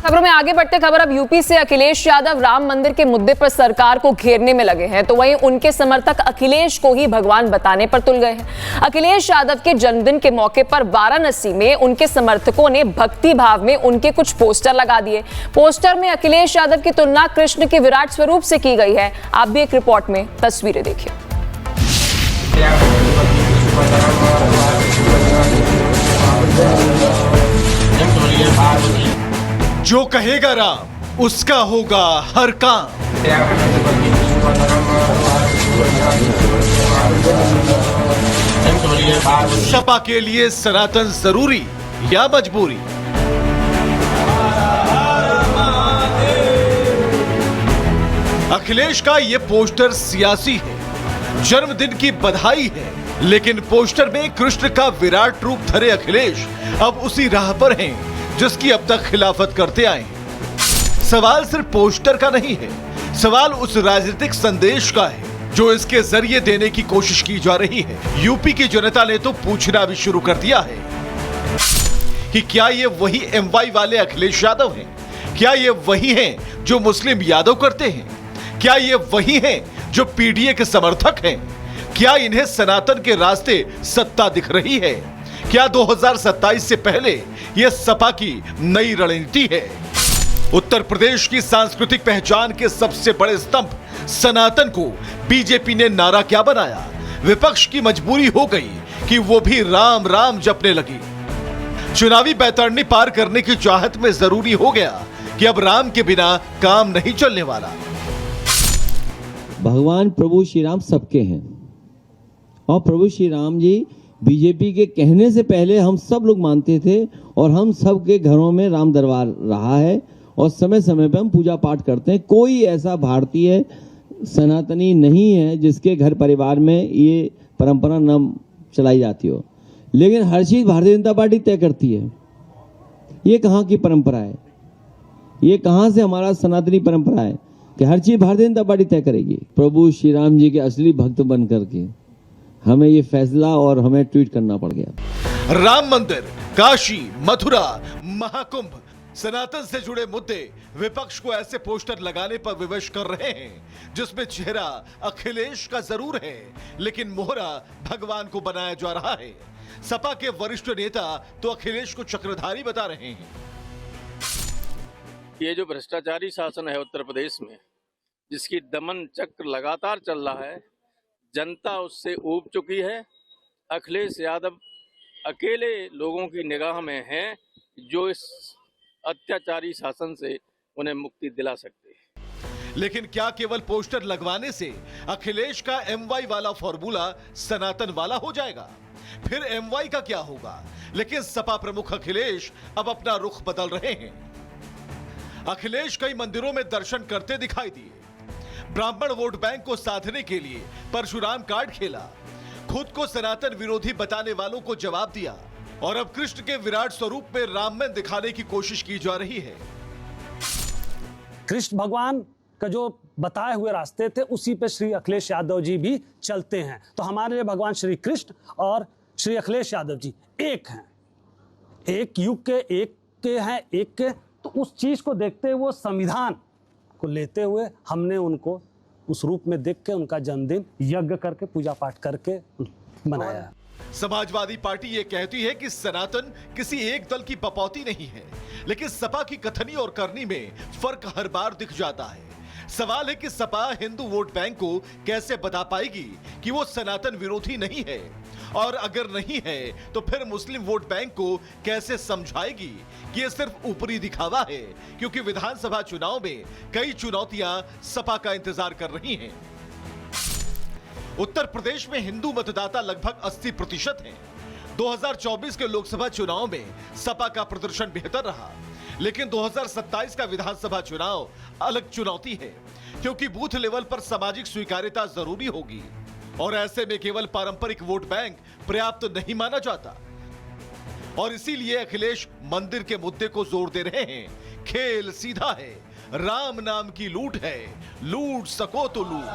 खबरों में आगे बढ़ते खबर अब यूपी से। अखिलेश यादव राम मंदिर के मुद्दे पर सरकार को घेरने में लगे हैं, तो वहीं उनके समर्थक अखिलेश को ही भगवान बताने पर तुल गए हैं। अखिलेश यादव के जन्मदिन के मौके पर वाराणसी में उनके समर्थकों ने भक्ति भाव में उनके कुछ पोस्टर लगा दिए। पोस्टर में अखिलेश यादव की तुलना कृष्ण के विराट स्वरूप से की गई है। आप भी एक रिपोर्ट में तस्वीरें देखिए। जो कहेगा राम उसका होगा हर काम। सपा के लिए सनातन जरूरी या मजबूरी? अखिलेश का ये पोस्टर सियासी है, जन्मदिन की बधाई है, लेकिन पोस्टर में कृष्ण का विराट रूप धरे अखिलेश अब उसी राह पर हैं जिसकी अब तक खिलाफत करते आए हैं। सवाल सिर्फ पोस्टर का नहीं है, सवाल उस राजनीतिक संदेश का है जो इसके जरिए देने की कोशिश की जा रही है। यूपी की जनता ने तो पूछना भी शुरू कर दिया है कि क्या ये वही एमवाई वाले अखिलेश यादव हैं? क्या ये वही हैं जो मुस्लिम यादव करते हैं? क्या ये वही हैं जो पीडीए के समर्थक हैं? क्या इन्हें सनातन के रास्ते सत्ता दिख रही है? क्या 2027 से पहले यह सपा की नई रणनीति है? उत्तर प्रदेश की सांस्कृतिक पहचान के सबसे बड़े स्तंभ सनातन को बीजेपी ने नारा क्या बनाया? विपक्ष की मजबूरी हो गई कि वो भी राम राम जपने लगी। चुनावी बैतरणी पार करने की चाहत में जरूरी हो गया कि अब राम के बिना काम नहीं चलने वाला। भगवान प्रभु श्री राम सबके हैं और प्रभु श्री राम जी बीजेपी के कहने से पहले हम सब लोग मानते थे और हम सब के घरों में राम दरबार रहा है और समय समय पर हम पूजा पाठ करते हैं। कोई ऐसा भारतीय सनातनी नहीं है जिसके घर परिवार में ये परंपरा न चलाई जाती हो, लेकिन हर चीज भारतीय जनता पार्टी तय करती है। ये कहाँ की परंपरा है? ये कहाँ से हमारा सनातनी परंपरा है कि हर चीज भारतीय जनता पार्टी तय करेगी? प्रभु श्री राम जी के असली भक्त बन करके हमें ये फैसला और हमें ट्वीट करना पड़ गया। राम मंदिर, काशी, मथुरा, महाकुंभ, सनातन से जुड़े मुद्दे विपक्ष को ऐसे पोस्टर लगाने पर विवश कर रहे हैं जिसमें चेहरा अखिलेश का जरूर है, लेकिन मोहरा भगवान को बनाया जा रहा है। सपा के वरिष्ठ नेता तो अखिलेश को चक्रधारी बता रहे हैं। ये जो भ्रष्टाचारी शासन है उत्तर प्रदेश में, जिसकी दमन चक्र लगातार चल रहा है, जनता उससे ऊब चुकी है। अखिलेश यादव अकेले लोगों की निगाह में हैं जो इस अत्याचारी शासन से उन्हें मुक्ति दिला सकते हैं। लेकिन क्या केवल पोस्टर लगवाने से अखिलेश का एमवाई वाला फॉर्मूला सनातन वाला हो जाएगा? फिर एमवाई का क्या होगा? लेकिन सपा प्रमुख अखिलेश अब अपना रुख बदल रहे हैं। अखिलेश कई मंदिरों में दर्शन करते दिखाई दिए, ब्राह्मण वोट बैंक को साधने के लिए परशुराम कार्ड खेला, खुद को सनातन विरोधी बताने वालों को जवाब दिया और अब कृष्ण के विराट स्वरूप में राम में दिखाने की कोशिश की जा रही है। कृष्ण भगवान का जो बताए हुए रास्ते थे उसी पे श्री अखिलेश यादव जी भी चलते हैं, तो हमारे लिए भगवान श्री कृष्ण और श्री अखिलेश यादव जी एक हैं, एक युग के, एक के हैं, एक के। तो उस चीज को देखते हुए, संविधान को लेते हुए हमने उनको उस रूप में देख के उनका जन्मदिन यज्ञ करके पूजा पाठ करके मनाया। समाजवादी पार्टी ये कहती है कि सनातन किसी एक दल की पपौती नहीं है, लेकिन सपा की कथनी और करनी में फर्क हर बार दिख जाता है। सवाल है कि सपा हिंदू वोट बैंक को कैसे बता पाएगी कि वो सनातन विरोधी नहीं है, और अगर नहीं है तो फिर मुस्लिम वोट बैंक को कैसे समझाएगी कि ये सिर्फ ऊपरी दिखावा है, क्योंकि विधानसभा चुनाव में कई चुनौतियां सपा का इंतजार कर रही हैं। उत्तर प्रदेश में हिंदू मतदाता लगभग 80% हैं। 2024 के लोकसभा चुनाव में सपा का प्रदर्शन बेहतर रहा, लेकिन 2027 का विधानसभा चुनाव अलग चुनौती है, क्योंकि बूथ लेवल पर सामाजिक स्वीकार्यता जरूरी होगी और ऐसे में केवल पारंपरिक वोट बैंक पर्याप्त नहीं माना जाता। और इसीलिए अखिलेश मंदिर के मुद्दे को जोर दे रहे हैं। खेल सीधा है, राम नाम की लूट है, लूट सको तो लूट।